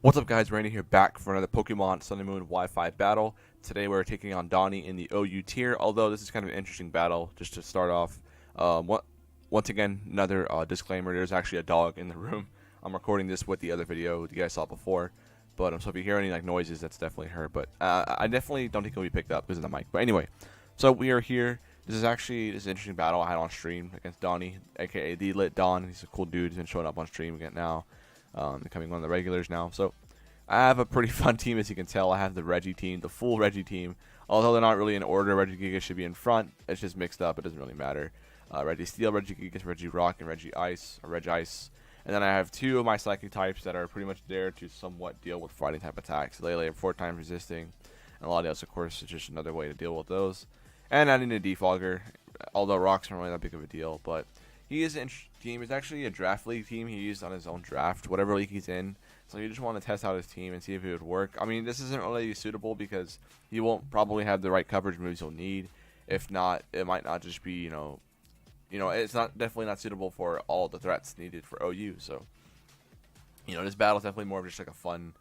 What's up, guys? Randy here, back for another Pokemon Sun and Moon Wi-Fi battle. Today we're taking on Donnie in the OU tier, although this is kind of an interesting battle. Just to start off, once again, another disclaimer, there's actually a dog in the room. I'm recording this with the other video that you guys saw before, but so if you hear any noises, that's definitely her, but I definitely don't think it'll be picked up because of the mic. But anyway, so we are here. This is an interesting battle I had on stream against Donnie, aka TheLitDon. He's a cool dude. He's been showing up on stream again now. Becoming one of the regulars now. So I have a pretty fun team, as you can tell. I have the Reggie team, the full Reggie team. Although they're not really in order, Regigigas should be in front. It's just mixed up. It doesn't really matter. Reggie Steel, Regigigas, Regirock, and Regice. And then I have two of my psychic types that are pretty much there to somewhat deal with fighting type attacks. Lele, 4 times resisting. And Latios, of course, is just another way to deal with those. And adding a Defogger, although Rocks aren't really that big of a deal, but he is an team. It's actually a draft league team he used on his own draft, whatever league he's in. So you just want to test out his team and see if it would work. I mean, this isn't really suitable because he won't probably have the right coverage moves he'll need. If not, it might not just be, it's not definitely not suitable for all the threats needed for OU. So, this battle is definitely more of just like a fun,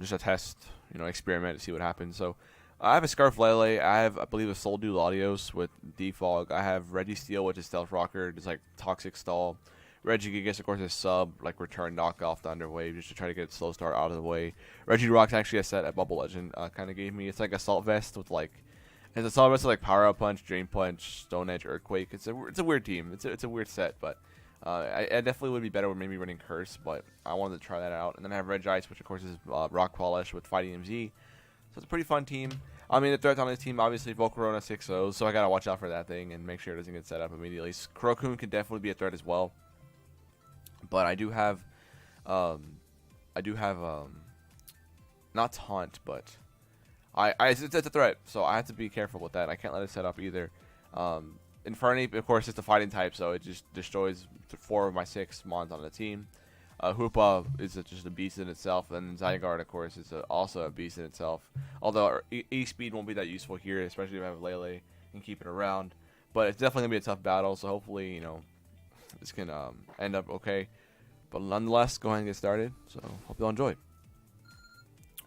just a test, experiment to see what happens. So, I have a Scarf Lele. I have, I believe, a Soul Dew Latios with Defog. I have Reggie Steel, which is Stealth Rocker, just like Toxic Stall. Regigigas, of course, is sub, like Return Knockoff Thunder Wave, just to try to get Slow Start out of the way. Regirock's actually a set at Bubble Legend kind of gave me. It's like Assault Vest with it's Assault Vest with like Power Up Punch, Drain Punch, Stone Edge, Earthquake. It's a weird team. It's a weird set, but I definitely would be better with maybe running Curse, but I wanted to try that out. And then I have Regice, which of course is Rock Polish with Fighting MZ. So it's a pretty fun team. I mean, the threats on his team, obviously, Volcarona 6-0, so I gotta watch out for that thing and make sure it doesn't get set up immediately. Kurokun can definitely be a threat as well. But I do have, not Taunt, but it's a threat, so I have to be careful with that. I can't let it set up either. Infernape, of course, is the fighting type, so it just destroys 4 of my 6 mons on the team. Hoopa is just a beast in itself, and Zygarde, of course, is also a beast in itself. Although E-Speed won't be that useful here, especially if I have Lele and keep it around. But it's definitely going to be a tough battle, so hopefully, this can end up okay. But nonetheless, go ahead and get started. So, hope you'll enjoy.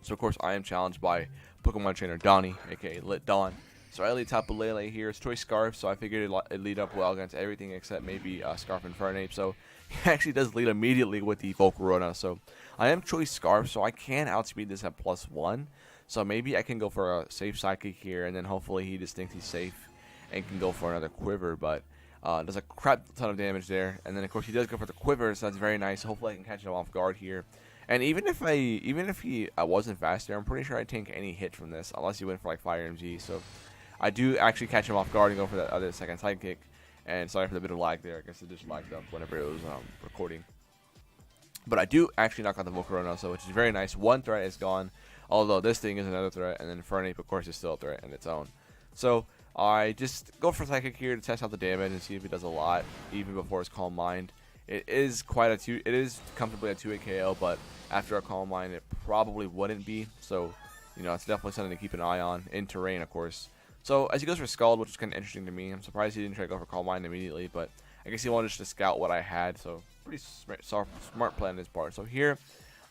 So, of course, I am challenged by Pokemon Trainer Donnie, aka TheLitDon. So, I lead Tapu Lele here. It's Choice Scarf, so I figured it'd lead up well against everything except maybe Scarf Infernape. So, he actually does lead immediately with the Volcarona. So, I am Choice Scarf, so I can outspeed this at +1. So, maybe I can go for a safe Psychic here, and then hopefully he just thinks he's safe and can go for another Quiver. But does a crap ton of damage there, and then of course he does go for the Quiver, so that's very nice. Hopefully I can catch him off guard here. And even if he wasn't faster, I'm pretty sure I'd tank any hit from this, unless he went for like Fire MG. So I do actually catch him off guard and go for that other second Sidekick. And sorry for the bit of lag there. I guess it just lagged up whenever it was recording. But I do actually knock out the Volcarona, so which is very nice. 1 threat is gone, although this thing is another threat, and then Infernape, of course, is still a threat in its own. So I just go for Psychic here to test out the damage and see if it does a lot, even before his Calm Mind. It is comfortably a 2-hit KO, but after a Calm Mind, it probably wouldn't be. So, it's definitely something to keep an eye on in terrain, of course. So as he goes for Scald, which is kind of interesting to me. I'm surprised he didn't try to go for Calm Mind immediately, but I guess he wanted just to scout what I had. So pretty smart plan on his part. So here,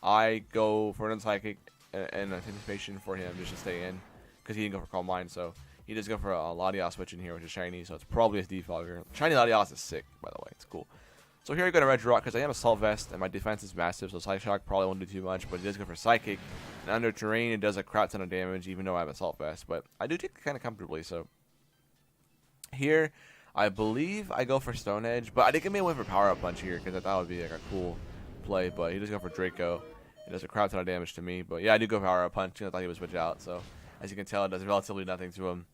I go for another Psychic in anticipation for him just to stay in, because he didn't go for Calm Mind. So he does go for a Latios switch in here, which is shiny, so it's probably his Defogger. Shiny Latios is sick, by the way. It's cool. So here I go to Regirock, because I am Assault Vest, and my defense is massive, so Psychic Shock probably won't do too much, but he does go for Psychic. And under terrain, it does a crap ton of damage, even though I have Assault Vest, but I do take it kind of comfortably. So here, I believe I go for Stone Edge, but I did get me a win for Power Up Punch here, because I thought it would be like a cool play, but he does go for Draco. It does a crap ton of damage to me, but yeah, I do go for Power Up Punch, I thought he would switch out, so as you can tell, it does relatively nothing to him.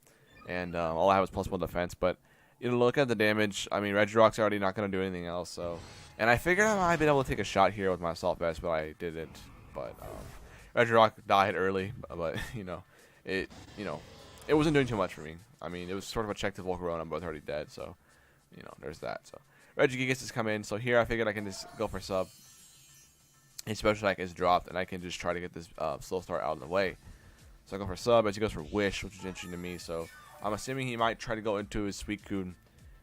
And all I have is +1 defense, but look at the damage. I mean, Regirock's already not going to do anything else, so. And I figured I might have been able to take a shot here with my Assault Vest, but I didn't. But Regirock died early, but it wasn't doing too much for me. I mean, it was sort of a check to Volcarona. I'm both already dead, so there's that. So Regigigas has come in, so here I figured I can just go for sub. His special attack is dropped, and I can just try to get this slow start out of the way. So I go for sub as he goes for Wish, which is interesting to me. So I'm assuming he might try to go into his Suicune,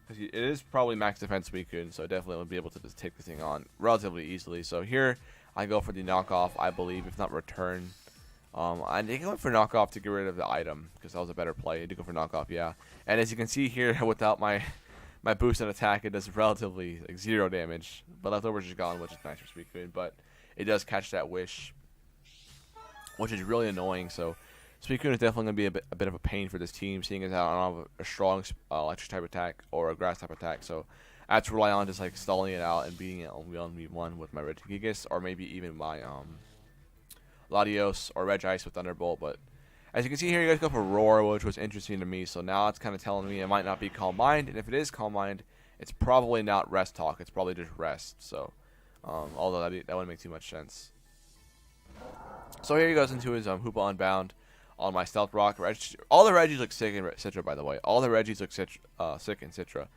because it is probably max defense Suicune, so definitely will be able to just take the thing on relatively easily. So here I go for the knockoff, I believe, if not return. I did go for knockoff to get rid of the item because that was a better play. I did go for knockoff, yeah. And as you can see here, without my boost and attack, it does relatively like 0 damage. But leftovers is gone, which is nice for Suicune. But it does catch that wish, which is really annoying. So Suicune is definitely going to be a bit of a pain for this team, seeing as I don't have a strong electric type attack or a grass type attack. So I have to rely on just like stalling it out and beating it on 1v1 with my Regigigas, or maybe even my Latios or Regice with Thunderbolt. But as you can see here, you guys go for Roar, which was interesting to me. So now it's kind of telling me it might not be Calm Mind, and if it is Calm Mind, it's probably not Rest Talk. It's probably just Rest. So although that wouldn't make too much sense. So here he goes into his Hoopa Unbound on my Stealth Rock. All the Regis look sick in Citra, by the way. All the Regis look sick in Citra.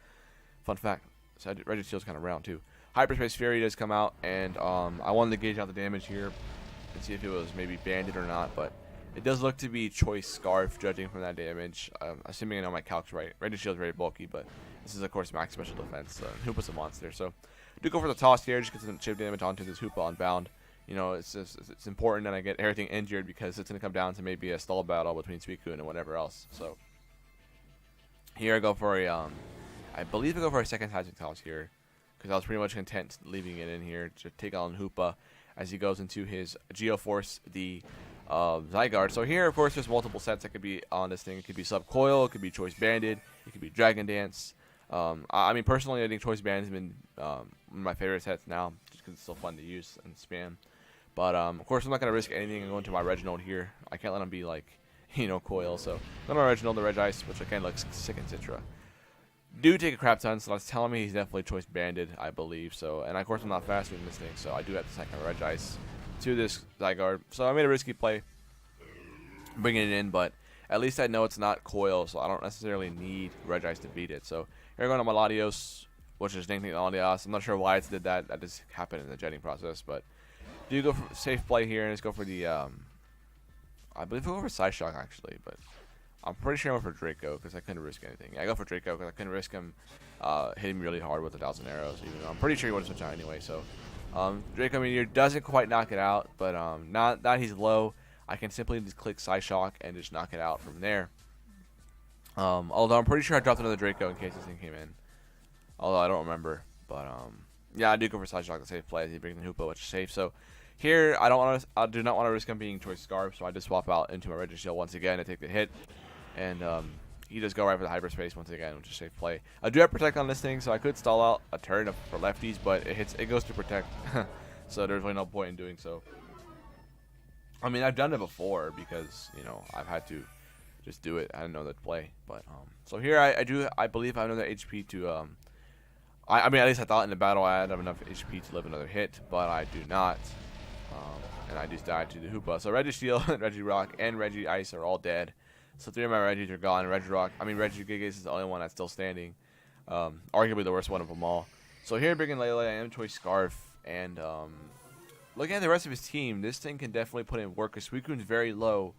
Fun fact. So Registeel's kind of round too. Hyperspace Fury does come out, and I wanted to gauge out the damage here and see if it was maybe banded or not, but it does look to be Choice Scarf, judging from that damage. Assuming I know my calcs right. Registeel very bulky, but this is of course max special defense. Hoopa's a monster, so I do go for the toss here, just get some chip damage onto this Hoopa Unbound. You know, it's important that I get everything injured because it's going to come down to maybe a stall battle between Suicune and whatever else. So here I go for a I believe I go for a second Magic Toss here because I was pretty much content leaving it in here to take on Hoopa as he goes into his Geoforce, the Zygarde. So here, of course, there's multiple sets that could be on this thing. It could be Subcoil, it could be Choice Banded, it could be Dragon Dance. I mean, personally, I think Choice Band has been one of my favorite sets now, just because it's so fun to use and spam. But of course, I'm not gonna risk anything and go into my Reginald here. I can't let him be like, you know, Coil. So I'm my Reginald, the Regice, which again looks sick in Citra. Do take a crap ton, so that's telling me he's definitely Choice Banded, I believe. So, and of course I'm not faster than this thing, so I do have to second Regice to this Zygarde. So I made a risky play, bringing it in, but at least I know it's not Coil, so I don't necessarily need Regice to beat it. So here I'm going on my Latios, which is nicknamed Latios. I'm not sure why it did that. That just happened in the jetting process, but do go for safe play here and just go for the I believe I go for Psyshock actually, but I'm pretty sure I went for Draco because I couldn't risk anything. I go for Draco because I couldn't risk him hitting me really hard with 1,000 arrows, even though I'm pretty sure he would have switched out anyway. So Draco Meteor doesn't quite knock it out, but not that he's low. I can simply just click Psyshock and just knock it out from there. Although I'm pretty sure I dropped another Draco in case this thing came in. Although I don't remember, but yeah, I do go for Psyshock to save play as he brings the Hoopa, which is safe. So here I do not want to risk him being Choice Scarf, so I just swap out into my Registeel once again to take the hit. And he does go right for the Hyperspace once again, which is safe play. I do have Protect on this thing, so I could stall out a turn for lefties, but it goes to Protect. So there's really no point in doing so. I mean, I've done it before because, you know, I've had to just do it. I didn't know that play. But so here I believe I have another HP to I mean, at least I thought in the battle I had enough HP to live another hit, but I do not. And I just died to the Hoopa. So Registeel, Regirock, and Regice are all dead. So 3 of my Regis are gone. Regigigas is the only one that's still standing. Arguably the worst one of them all. So here, bringing Lele, I am Choice Scarf. And looking at the rest of his team, this thing can definitely put in work. Because Suicune's very low.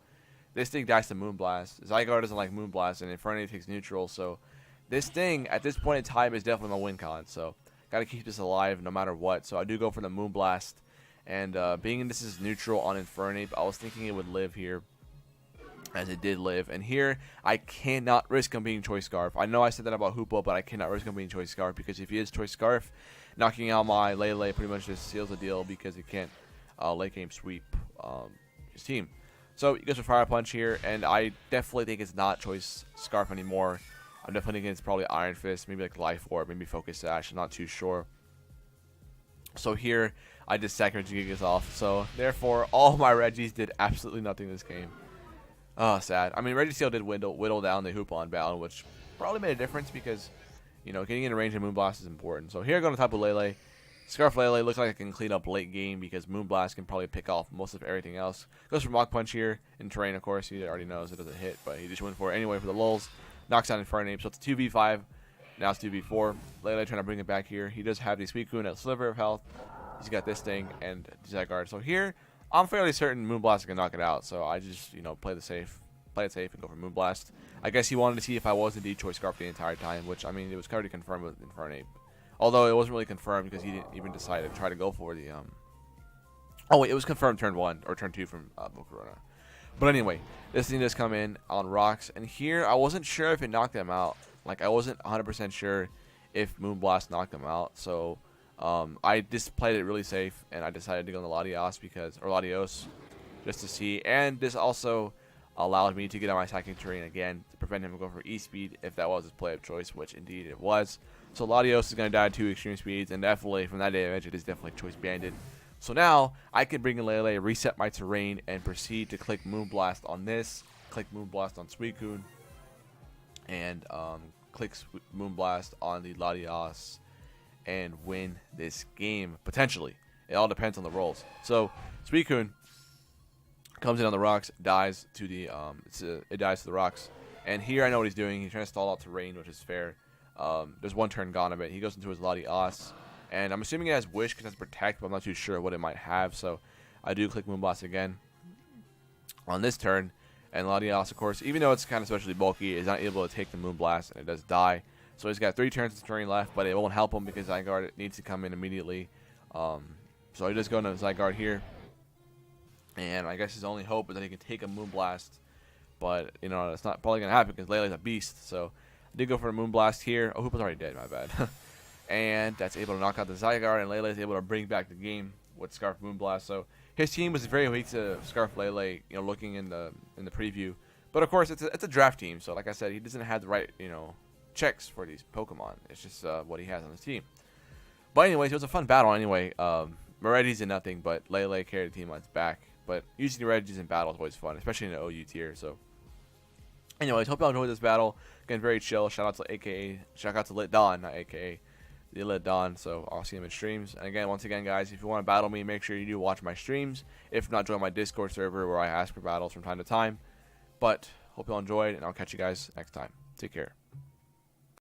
This thing dies to Moonblast. Zygarde doesn't like Moonblast, and Infernape takes neutral. So this thing, at this point in time, is definitely my win con. So got to keep this alive no matter what. So I do go for the Moonblast. And being this is neutral on Infernape, I was thinking it would live here. As it did live, and here I cannot risk him being Choice Scarf. I know I said that about Hoopa, but I cannot risk him being Choice Scarf because if he is Choice Scarf, knocking out my Lele pretty much just seals the deal because he can't late game sweep his team. So he goes for Fire Punch here, and I definitely think it's not Choice Scarf anymore. I'm definitely thinking it's probably Iron Fist, maybe like Life Orb, maybe Focus Sash. I'm not too sure. So here I just sack Regigigas off. So therefore, all my Regis did absolutely nothing this game. Oh, sad. I mean, Registeel did whittle down the Hoopa Unbound, which probably made a difference because, you know, getting into range of Moonblast is important. So here I go on top of Lele. Scarf Lele looks like I can clean up late game because Moonblast can probably pick off most of everything else. Goes for Mach Punch here in terrain, of course. He already knows it doesn't hit, but he just went for it anyway for the lulz. Knocks out Infernape, so it's 2v5. Now it's 2v4. Lele trying to bring it back here. He does have the Suicune at sliver of health. He's got this thing and Zygarde. So here, I'm fairly certain Moonblast can knock it out, so I just, you know, play it safe and go for Moonblast. I guess he wanted to see if I was indeed Choice Scarf the entire time, which, I mean, it was already confirmed with Infernape. Although it wasn't really confirmed because he didn't even decide to try to go for the Oh wait, it was confirmed turn 1 or turn 2 from Volcarona. But anyway, this thing does come in on rocks, and here I wasn't sure if it knocked them out. Like I wasn't 100% sure if Moonblast knocked them out, so I just played it really safe, and I decided to go on the Latios just to see. And this also allowed me to get on my psychic terrain again to prevent him from going for E-speed if that was his play of choice, which indeed it was. So Latios is going to die to 2 extreme speeds, and definitely from that damage it is definitely choice banded. So now I can bring in Lele, reset my terrain, and proceed to click Moonblast on this, click Moonblast on Suicune, and click Moonblast on the Latios, and win this game potentially. It all depends on the rolls. So Suicune comes in on the rocks, dies to the it dies to the rocks, and here I know what he's doing. He's trying to stall out terrain, which is fair. There's one turn gone of it. He goes into his Latios. And I'm assuming it has Wish because it has Protect, but I'm not too sure what it might have. So I do click Moonblast again on this turn. And Latios, of course, even though it's kind of especially bulky, is not able to take the Moonblast, and it does die. So he's got 3 turns of terrain left, but it won't help him because Zygarde needs to come in immediately. So he does go into Zygarde here. And I guess his only hope is that he can take a Moonblast. But, you know, that's not probably going to happen because Lele's a beast. So I did go for a Moonblast here. Oh, Hoopa's already dead, my bad. And that's able to knock out the Zygarde, and Lele is able to bring back the game with Scarf Moonblast. So his team was very weak to Scarf Lele, you know, looking in the preview. But of course, it's a draft team, so like I said, he doesn't have the right, you know, checks for these Pokemon. It's just what he has on his team. But anyways, it was a fun battle anyway. Moretti's in nothing, but Lele carried the team on its back. But using the Regis in battle is always fun, especially in the OU tier. So anyways, hope y'all enjoyed this battle. Again, very chill. Shout out to LitDon, not AKA. TheLitDon, so I'll see him in streams. And again, once again, guys, if you want to battle me, make sure you do watch my streams. If not, join my Discord server where I ask for battles from time to time. But hope you all enjoyed, and I'll catch you guys next time. Take care.